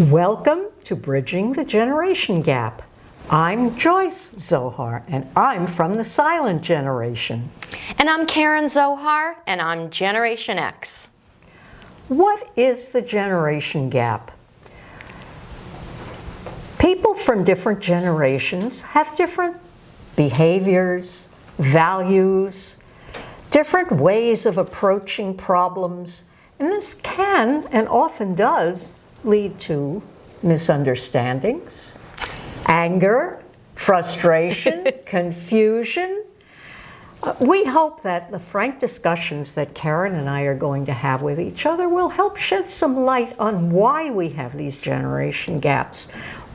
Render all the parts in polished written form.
Welcome to Bridging the Generation Gap. I'm Joyce Zohar, and I'm from the silent generation. And I'm Karen Zohar, and I'm Generation X. What is the generation gap? People from different generations have different behaviors, values, different ways of approaching problems, and this can and often does lead to misunderstandings, anger, frustration, confusion. We hope that the frank discussions that Karen and I are going to have with each other will help shed some light on why we have these generation gaps,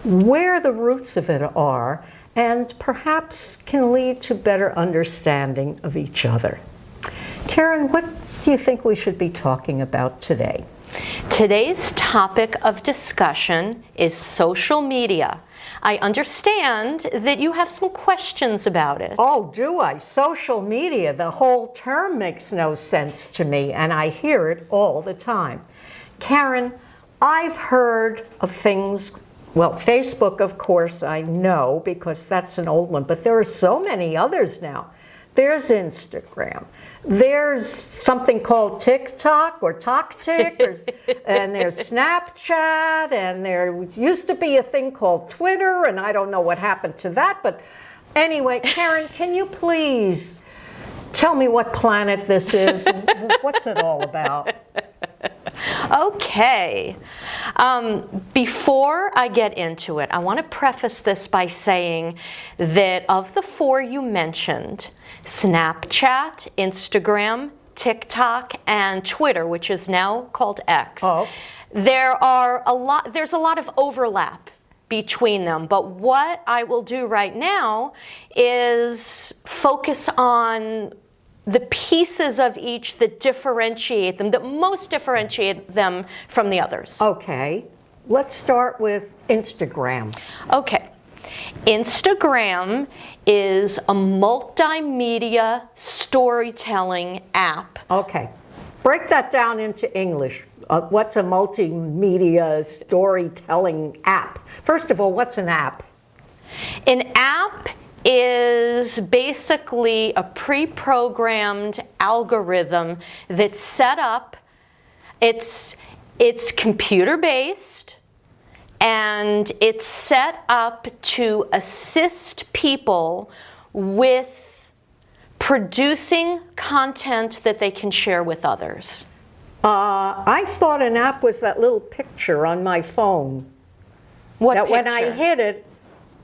where the roots of it are, and perhaps can lead to better understanding of each other. Karen, what do you think we should be talking about today? Today's topic of discussion is social media. I understand that you have some questions about it. Oh, do I? Social media, the whole term makes no sense to me, and I hear it all the time. Karen, I've heard of things, well, Facebook, of course, I know, because that's an old one, but there are so many others now. There's Instagram. There's something called TikTok or TokTik, and there's Snapchat, and there used to be a thing called Twitter, and I don't know what happened to that. But anyway, Karen, can you please tell me what planet this is? What's it all about? Okay. Before I get into it, I want to preface this by saying that of the four you mentioned, Snapchat, Instagram, TikTok, and Twitter, which is now called X, there's a lot of overlap between them. But what I will do right now is focus on the pieces of each that differentiate them, that most differentiate them from the others. Okay, let's start with Instagram. Okay, Instagram is a multimedia storytelling app. Okay, break that down into English. What's a multimedia storytelling app? First of all, what's an app? An app is basically a pre-programmed algorithm that's set up. It's computer-based, and it's set up to assist people with producing content that they can share with others. I thought an app was that little picture on my phone. What that picture? When I hit it,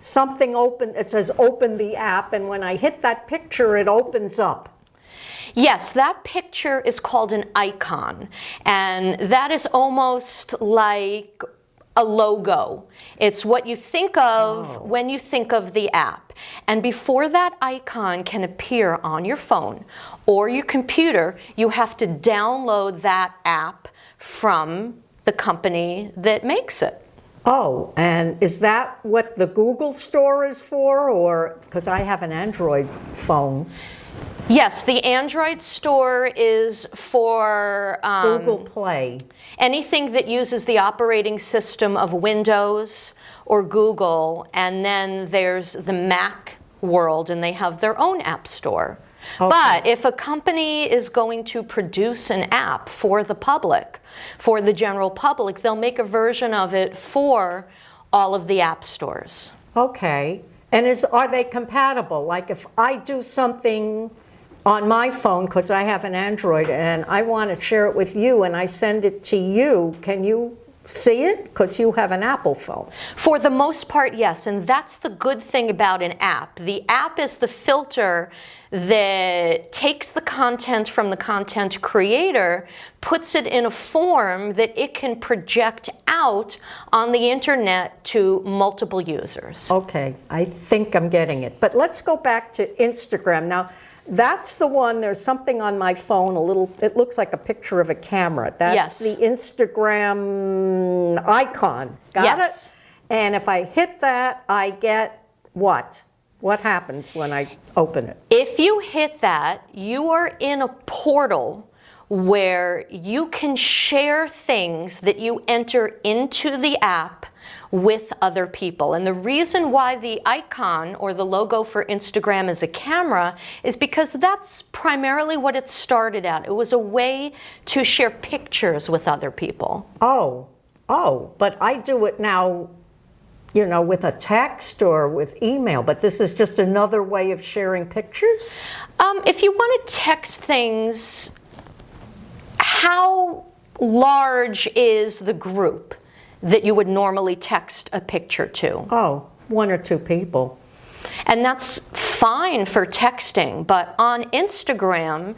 something open, it says open the app, and when I hit that picture, it opens up. Yes, that picture is called an icon, and that is almost like a logo. It's what you think of when you think of the app. And before that icon can appear on your phone or your computer, you have to download that app from the company that makes it. Oh, and is that what the Google Store is for? Or, because I have an Android phone. Yes, the Android store is for Google Play. Anything that uses the operating system of Windows or Google, and then there's the Mac world, and they have their own app store. Okay. But if a company is going to produce an app for the public, for the general public, they'll make a version of it for all of the app stores. Okay. And are they compatible? Like if I do something on my phone, because I have an Android, and I want to share it with you, and I send it to you, can you see it? Because you have an Apple phone. For the most part, yes, and that's the good thing about an app. The app is the filter that takes the content from the content creator, puts it in a form that it can project out on the internet to multiple users. Okay, I think I'm getting it. But let's go back to Instagram. Now, that's the one, there's something on my phone, it looks like a picture of a camera. That's the Instagram icon. Got it? And if I hit that, I get what? What happens when I open it? If you hit that, you are in a portal where you can share things that you enter into the app with other people. And the reason why the icon or the logo for Instagram is a camera is because that's primarily what it started at. It was a way to share pictures with other people. But I do it now, you know, with a text or with email, but this is just another way of sharing pictures? If you want to text things, how large is the group that you would normally text a picture to? Oh, 1 or 2 people. And that's fine for texting, but on Instagram,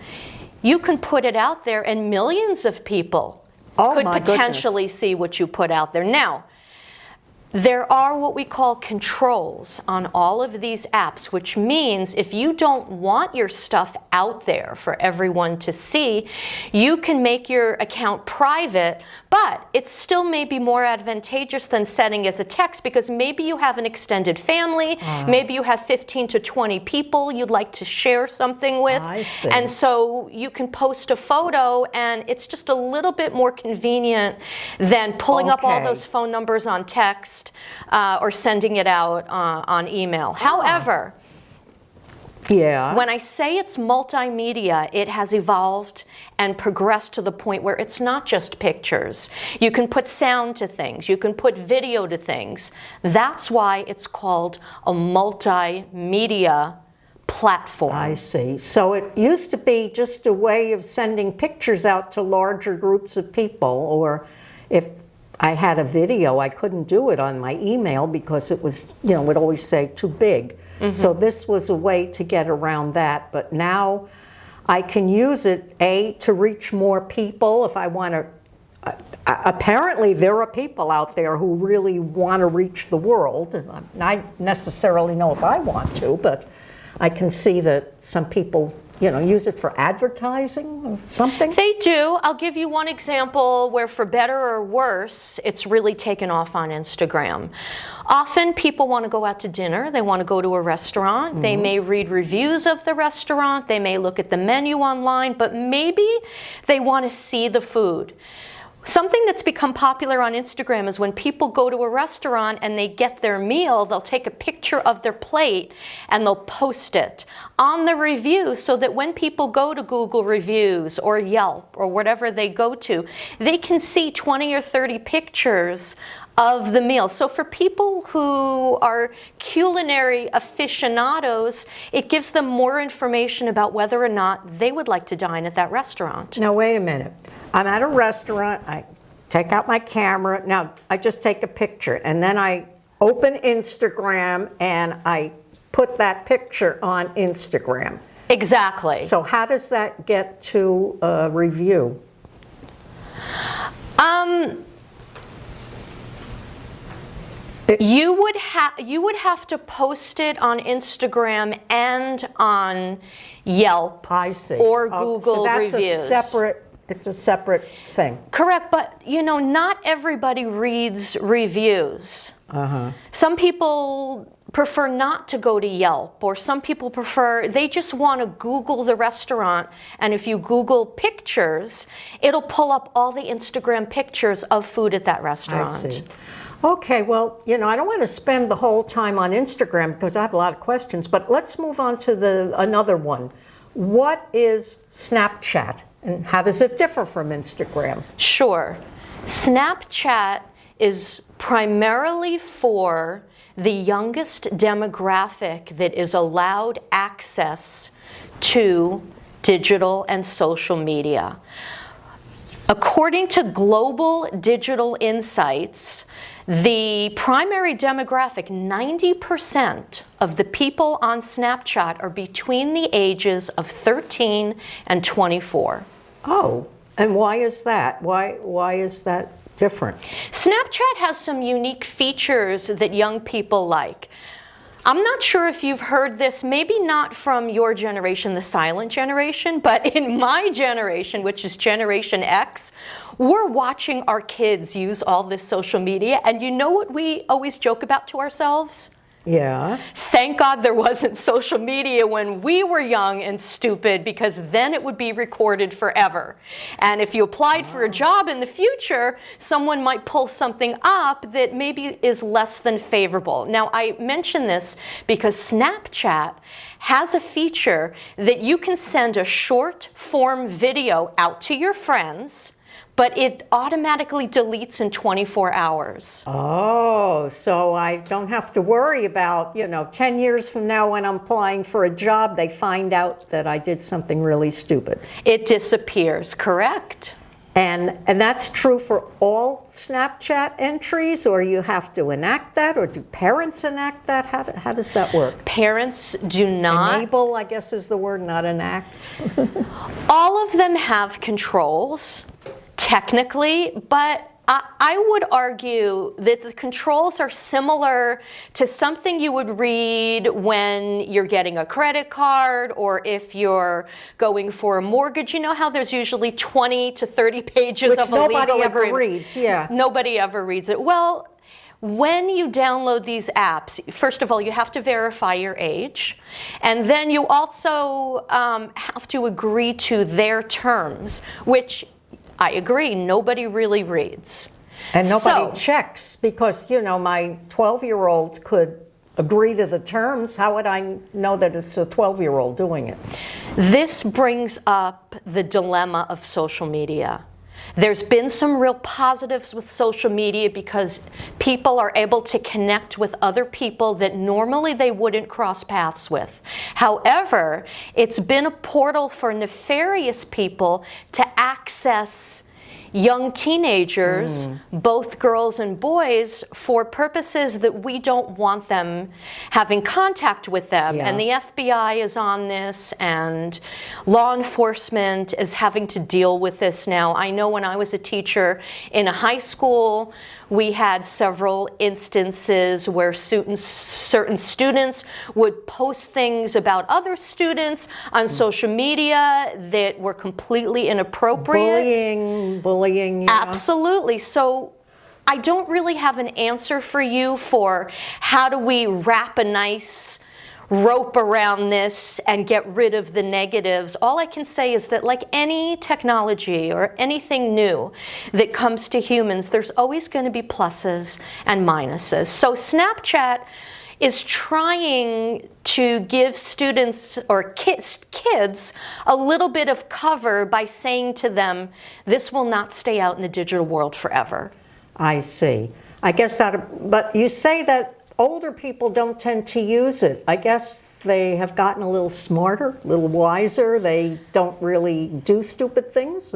you can put it out there and millions of people could potentially see what you put out there. Now, there are what we call controls on all of these apps, which means if you don't want your stuff out there for everyone to see, you can make your account private, but it still may be more advantageous than setting as a text because maybe you have an extended family, maybe you have 15 to 20 people you'd like to share something with, I see. and so you can post a photo and it's just a little bit more convenient than pulling up all those phone numbers on text or sending it out on email. However, when I say it's multimedia, it has evolved and progressed to the point where it's not just pictures. You can put sound to things. You can put video to things. That's why it's called a multimedia platform. I see. So it used to be just a way of sending pictures out to larger groups of people, or if I had a video, I couldn't do it on my email because it was, you know, it would always say too big. So this was a way to get around that. But now I can use it, to reach more people if I want to. Apparently there are people out there who really want to reach the world. And I necessarily know if I want to, but I can see that some people, you know, use it for advertising or something? They do. I'll give you one example where, for better or worse, it's really taken off on Instagram. Often people want to go out to dinner. They want to go to a restaurant. They may read reviews of the restaurant. They may look at the menu online, but maybe they want to see the food. Something that's become popular on Instagram is when people go to a restaurant and they get their meal, they'll take a picture of their plate and they'll post it on the review so that when people go to Google Reviews or Yelp or whatever they go to, they can see 20 or 30 pictures of the meal. So for people who are culinary aficionados, it gives them more information about whether or not they would like to dine at that restaurant. Now, wait a minute. I'm at a restaurant, I take out my camera. Now, I just take a picture, and then I open Instagram, and I put that picture on Instagram. Exactly. So how does that get to a review? You would have to post it on Instagram and on Yelp or Google so that's Reviews. It's a separate thing. Correct, but you know, not everybody reads reviews. Some people prefer not to go to Yelp, or some people they just want to Google the restaurant, and if you Google pictures, it'll pull up all the Instagram pictures of food at that restaurant. I see. Okay, well, you know, I don't want to spend the whole time on Instagram because I have a lot of questions, but let's move on to another one. What is Snapchat, and how does it differ from Instagram? Sure. Snapchat is primarily for the youngest demographic that is allowed access to digital and social media. According to Global Digital Insights, the primary demographic, 90% of the people on Snapchat are between the ages of 13 and 24. Oh, and why is that? Why is that different? Snapchat has some unique features that young people like. I'm not sure if you've heard this, maybe not from your generation, the silent generation, but in my generation, which is Generation X, we're watching our kids use all this social media, and you know what we always joke about to ourselves? Yeah. Thank God there wasn't social media when we were young and stupid, because then it would be recorded forever. And if you applied for a job in the future, someone might pull something up that maybe is less than favorable. Now, I mention this because Snapchat has a feature that you can send a short form video out to your friends, but it automatically deletes in 24 hours. Oh, so I don't have to worry about, 10 years from now when I'm applying for a job, they find out that I did something really stupid. It disappears, correct? And that's true for all Snapchat entries, or you have to enact that, or do parents enact that? How does that work? Parents do not. Enable, I guess is the word, not enact. All of them have controls, technically, but I would argue that the controls are similar to something you would read when you're getting a credit card, or if you're going for a mortgage. You know how there's usually 20 to 30 pages Which of a legal nobody ever agreement? reads, yeah. Nobody ever reads it. Well, when you download these apps, first of all, you have to verify your age, and then you also have to agree to their terms, which I agree, nobody really reads. And nobody checks, because, my 12-year-old could agree to the terms. How would I know that it's a 12-year-old doing it? This brings up the dilemma of social media. There's been some real positives with social media because people are able to connect with other people that normally they wouldn't cross paths with. However, it's been a portal for nefarious people to access young teenagers, both girls and boys, for purposes that we don't want them having contact with them. Yeah. And the FBI is on this, and law enforcement is having to deal with this now. I know when I was a teacher in a high school, we had several instances where certain students would post things about other students on social media that were completely inappropriate. Bullying. Absolutely. So I don't really have an answer for you for how do we wrap a nice rope around this and get rid of the negatives. All I can say is that, like any technology or anything new that comes to humans, there's always going to be pluses and minuses. So Snapchat is trying to give students or kids a little bit of cover by saying to them, this will not stay out in the digital world forever. I see. I guess but you say that older people don't tend to use it. I guess they have gotten a little smarter, a little wiser. They don't really do stupid things.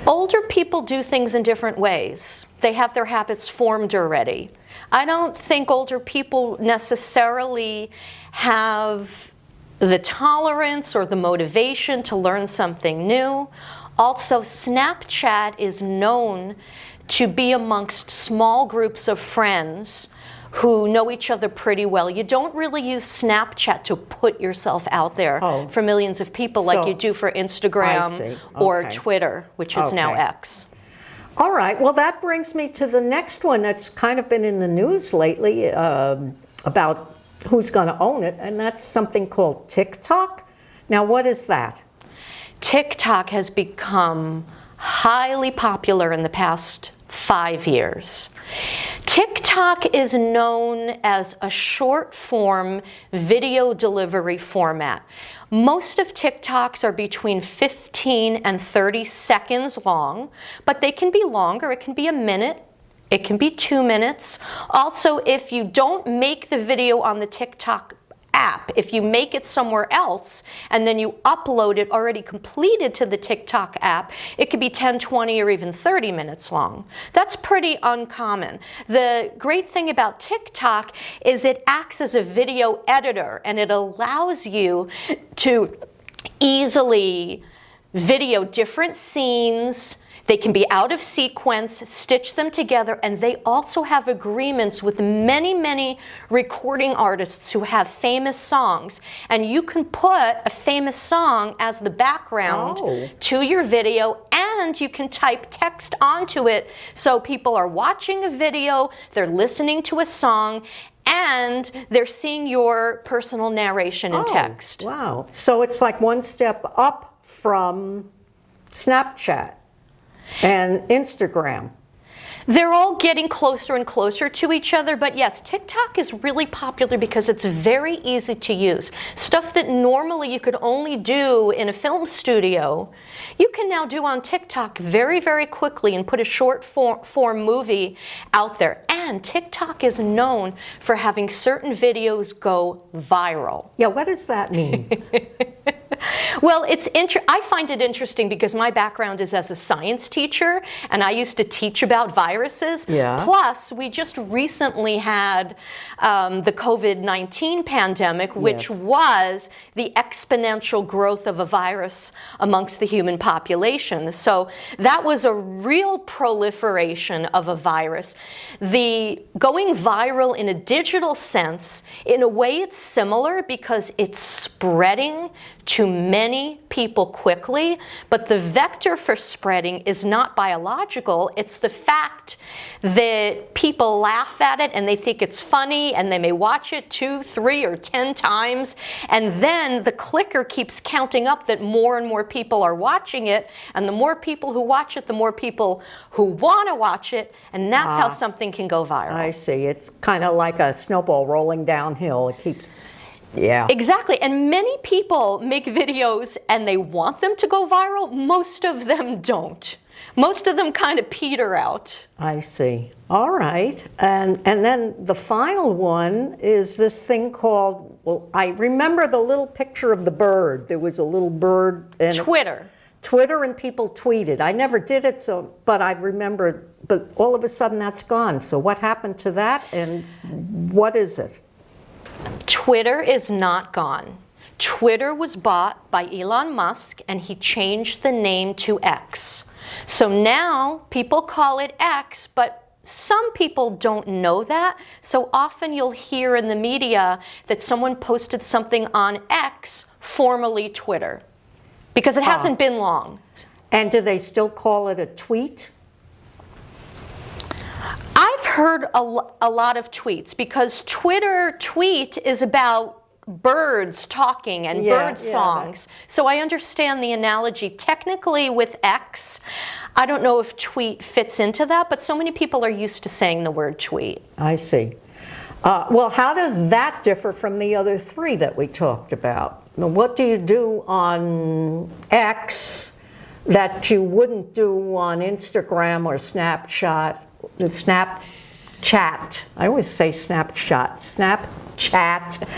Older people do things in different ways. They have their habits formed already. I don't think older people necessarily have the tolerance or the motivation to learn something new. Also, Snapchat is known to be amongst small groups of friends who know each other pretty well. You don't really use Snapchat to put yourself out there for millions of people like you do for Instagram or Twitter, which is now X. All right. Well, that brings me to the next one that's kind of been in the news lately about who's going to own it, and that's something called TikTok. Now, what is that? TikTok has become highly popular in the past 5 years. TikTok is known as a short-form video delivery format. Most of TikToks are between 15 and 30 seconds long, but they can be longer. It can be a minute. It can be 2 minutes. Also, if you don't make the video on the TikTok app, if you make it somewhere else and then you upload it already completed to the TikTok app, it could be 10, 20, or even 30 minutes long. That's pretty uncommon. The great thing about TikTok is it acts as a video editor, and it allows you to easily video different scenes. They can be out of sequence, stitch them together, and they also have agreements with many, many recording artists who have famous songs. And you can put a famous song as the background to your video, and you can type text onto it so people are watching a video, they're listening to a song, and they're seeing your personal narration in text. Wow. So it's like one step up from Snapchat and Instagram. They're all getting closer and closer to each other, but yes, TikTok is really popular because it's very easy to use. Stuff that normally you could only do in a film studio, you can now do on TikTok very, very quickly and put a short form movie out there. And TikTok is known for having certain videos go viral. Yeah, what does that mean? Well, I find it interesting because my background is as a science teacher, and I used to teach about viruses. Yeah. Plus, we just recently had the COVID-19 pandemic, which was the exponential growth of a virus amongst the human population. So that was a real proliferation of a virus. The going viral in a digital sense, in a way it's similar because it's spreading to many people quickly, but the vector for spreading is not biological. It's the fact that people laugh at it and they think it's funny and they may watch it 2, 3, or 10 times, and then the clicker keeps counting up that more and more people are watching it, and the more people who watch it, the more people who want to watch it, and that's how something can go viral. I see. It's kind of like a snowball rolling downhill. It keeps... Yeah. Exactly. And many people make videos and they want them to go viral. Most of them don't. Most of them kind of peter out. I see. All right. And then the final one is this thing called, well, I remember the little picture of the bird. There was a little bird. And Twitter. Twitter, and people tweeted. I never did it, but I remember, but all of a sudden that's gone. So what happened to that, and what is it? Twitter is not gone. Twitter was bought by Elon Musk, and he changed the name to X. So now people call it X, but some people don't know that. So often you'll hear in the media that someone posted something on X, formerly Twitter, because it hasn't been long. And do they still call it a tweet? I've heard a lot of tweets, because tweet is about birds talking and bird songs. So I understand the analogy. Technically with X, I don't know if tweet fits into that, but so many people are used to saying the word tweet. I see. Well, how does that differ from the other three that we talked about? Now, what do you do on X that you wouldn't do on Instagram or Snapchat? Snapchat. I always say Snapchat. Snapchat.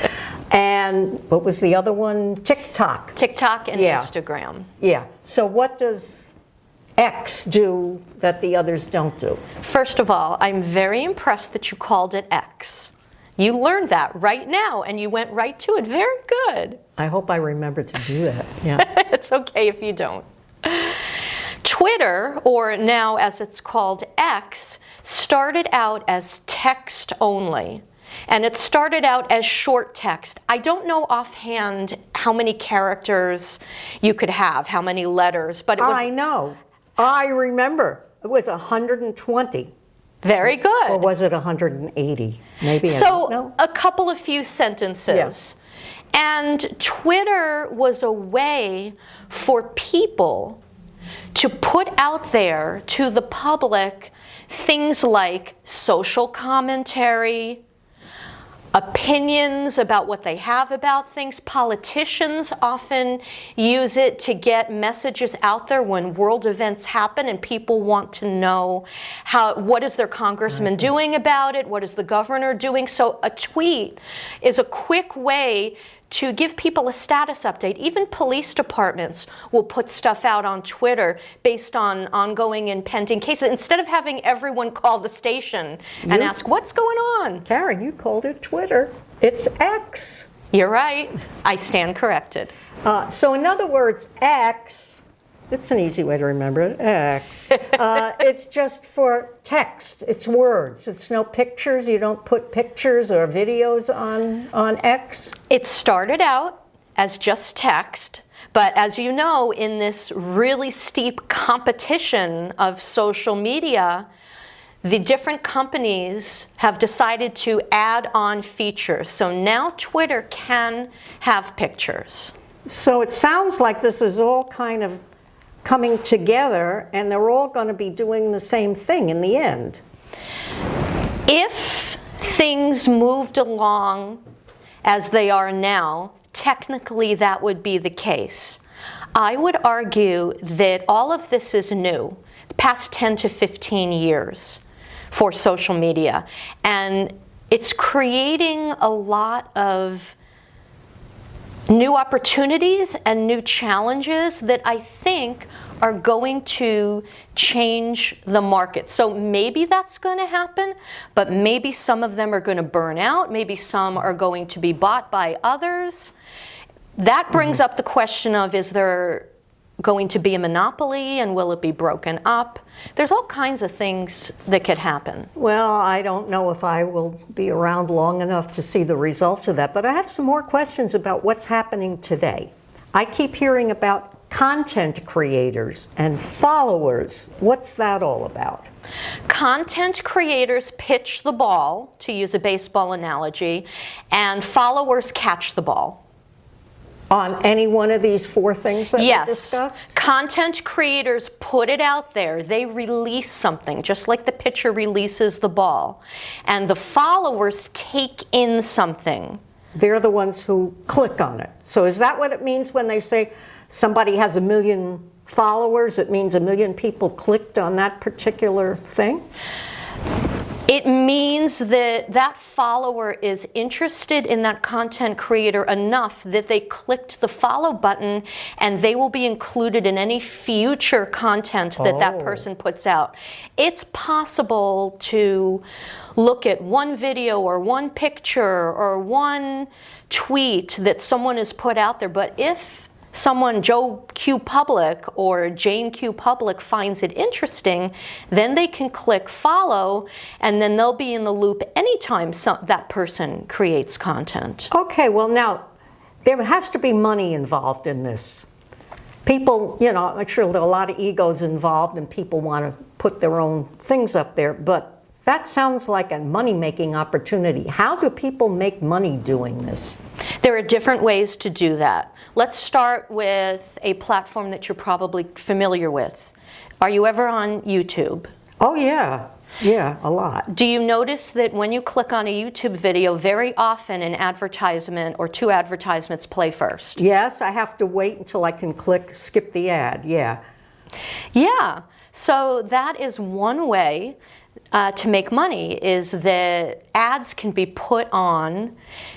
And what was the other one? TikTok. TikTok and Instagram. Yeah. So what does X do that the others don't do? First of all, I'm very impressed that you called it X. You learned that right now, and you went right to it. Very good. I hope I remember to do that. Yeah. It's okay if you don't. Twitter, or now as it's called X, started out as text only. And it started out as short text. I don't know offhand how many characters you could have, how many letters, but it was... I know. I remember. It was 120. Very good. Or was it 180? Maybe. So a couple of few sentences. Yes. And Twitter was a way for people to put out there to the public things like social commentary, opinions about what they have about things. Politicians often use it to get messages out there when world events happen and people want to know what is their congressman doing about it, what is the governor doing. So a tweet is a quick way to give people a status update. Even police departments will put stuff out on Twitter based on ongoing and pending cases, instead of having everyone call the station and ask, what's going on? Karen, you called it Twitter. It's X. You're right. I stand corrected. So in other words, X, it's an easy way to remember it, X. It's just for text. It's words. It's no pictures. You don't put pictures or videos on X. It started out as just text, but as you know, in this really steep competition of social media, the different companies have decided to add on features. So now Twitter can have pictures. So it sounds like this is all kind of coming together, and they're all going to be doing the same thing in the end. If things moved along as they are now, technically that would be the case. I would argue that all of this is new, the past 10 to 15 years for social media. And it's creating a lot of new opportunities and new challenges that I think are going to change the market. So maybe that's going to happen, but maybe some of them are going to burn out. Maybe some are going to be bought by others. That brings up the question of, is there going to be a monopoly, and will it be broken up? There's all kinds of things that could happen. Well, I don't know if I will be around long enough to see the results of that, but I have some more questions about what's happening today. I keep hearing about content creators and followers. What's that all about? Content creators pitch the ball, to use a baseball analogy, and followers catch the ball. On any one of these four things that we discussed? Content creators put it out there. They release something, just like the pitcher releases the ball. And the followers take in something. They're the ones who click on it. So is that what it means when they say somebody has 1 million followers? It means 1 million people clicked on that particular thing? It means that that follower is interested in that content creator enough that they clicked the follow button, and they will be included in any future content that that person puts out. It's possible to look at one video or one picture or one tweet that someone has put out there, but if someone, Joe Q. Public or Jane Q. Public, finds it interesting, then they can click follow, and then they'll be in the loop anytime that person creates content. Okay, well now, there has to be money involved in this. People, you know, I'm sure there are a lot of egos involved and people want to put their own things up there, but that sounds like a money-making opportunity. How do people make money doing this? There are different ways to do that. Let's start with a platform that you're probably familiar with. Are you ever on YouTube? Oh yeah, a lot. Do you notice that when you click on a YouTube video, very often an advertisement or two advertisements play first? Yes, I have to wait until I can click skip the ad, yeah. Yeah, so that is one way to make money, is that ads can be put on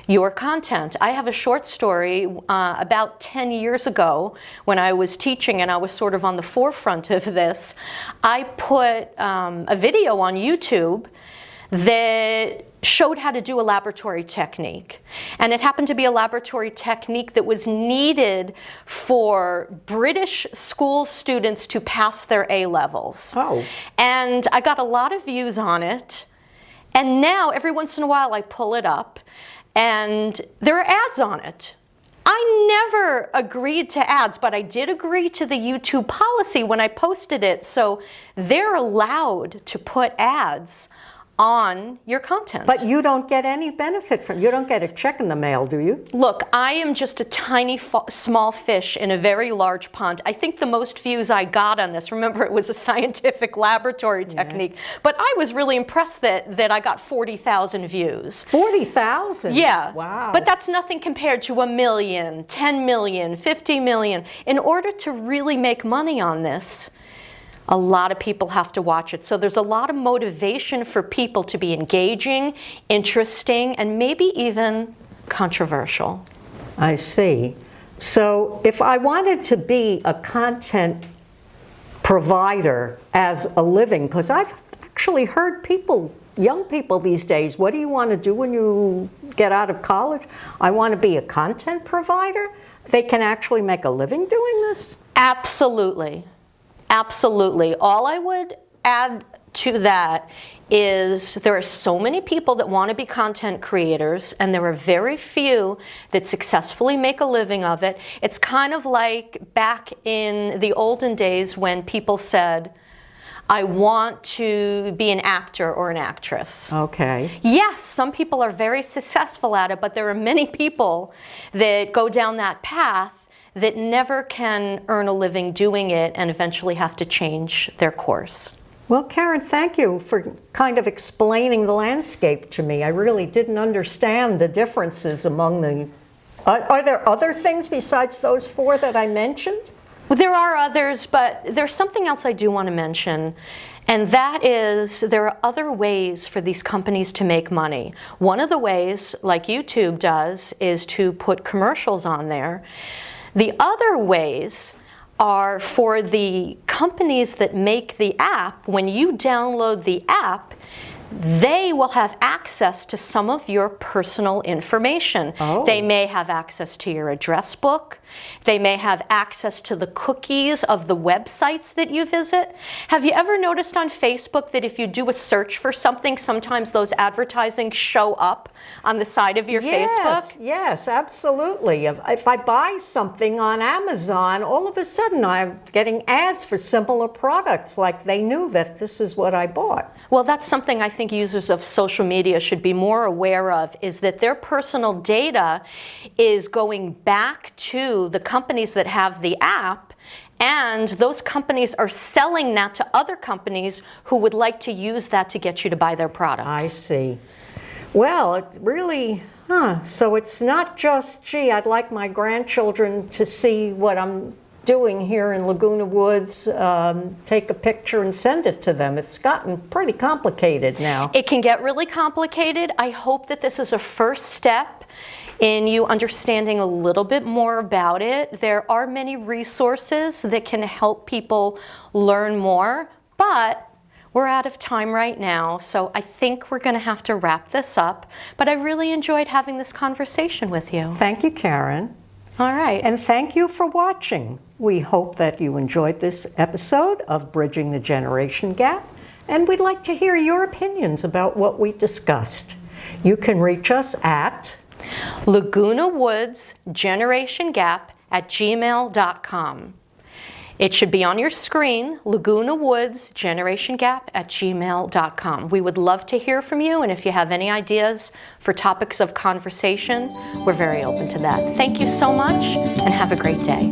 your content. I have a short story about 10 years ago when I was teaching and I was sort of on the forefront of this. I put a video on YouTube that showed how to do a laboratory technique. And it happened to be a laboratory technique that was needed for British school students to pass their A-levels. Oh. And I got a lot of views on it. And now, every once in a while, I pull it up, and there are ads on it. I never agreed to ads, but I did agree to the YouTube policy when I posted it. So they're allowed to put ads on your content. But you don't get any benefit from it. You don't get a check in the mail, do you? Look, I am just a tiny, small fish in a very large pond. I think the most views I got on this, remember it was a scientific laboratory technique, but I was really impressed that I got 40,000 views. 40,000? Yeah. Wow. But that's nothing compared to 1 million, 10 million, 50 million. In order to really make money on this, a lot of people have to watch it. So there's a lot of motivation for people to be engaging, interesting, and maybe even controversial. I see. So if I wanted to be a content provider as a living, because I've actually heard people, young people these days, what do you want to do when you get out of college? I want to be a content provider. They can actually make a living doing this? Absolutely. Absolutely. All I would add to that is there are so many people that want to be content creators, and there are very few that successfully make a living of it. It's kind of like back in the olden days when people said, I want to be an actor or an actress. Okay. Yes, some people are very successful at it, but there are many people that go down that path that never can earn a living doing it and eventually have to change their course. Well, Karen, thank you for kind of explaining the landscape to me. I really didn't understand the differences among the... Are there other things besides those 4 that I mentioned? Well, there are others, but there's something else I do want to mention, and that is there are other ways for these companies to make money. One of the ways, like YouTube does, is to put commercials on there. The other ways are for the companies that make the app. When you download the app, they will have access to some of your personal information. Oh. They may have access to your address book. They may have access to the cookies of the websites that you visit. Have you ever noticed on Facebook that if you do a search for something, sometimes those advertising show up on the side of your Facebook? Yes, absolutely. If I buy something on Amazon, all of a sudden I'm getting ads for similar products, like they knew that this is what I bought. Well, that's something I think users of social media should be more aware of, is that their personal data is going back to the companies that have the app, and those companies are selling that to other companies who would like to use that to get you to buy their products. I see. Well, it really, so it's not just, gee, I'd like my grandchildren to see what I'm doing here in Laguna Woods, take a picture and send it to them. It's gotten pretty complicated now. It can get really complicated. I hope that this is a first step in you understanding a little bit more about it. There are many resources that can help people learn more, but we're out of time right now, so I think we're going to have to wrap this up. But I really enjoyed having this conversation with you. Thank you, Karen. All right. And thank you for watching. We hope that you enjoyed this episode of Bridging the Generation Gap, and we'd like to hear your opinions about what we discussed. You can reach us at Laguna Woods Generation Gap at gmail.com. It should be on your screen, Laguna Woods Generation Gap at gmail.com. We would love to hear from you, and if you have any ideas for topics of conversation, we're very open to that. Thank you so much, and have a great day.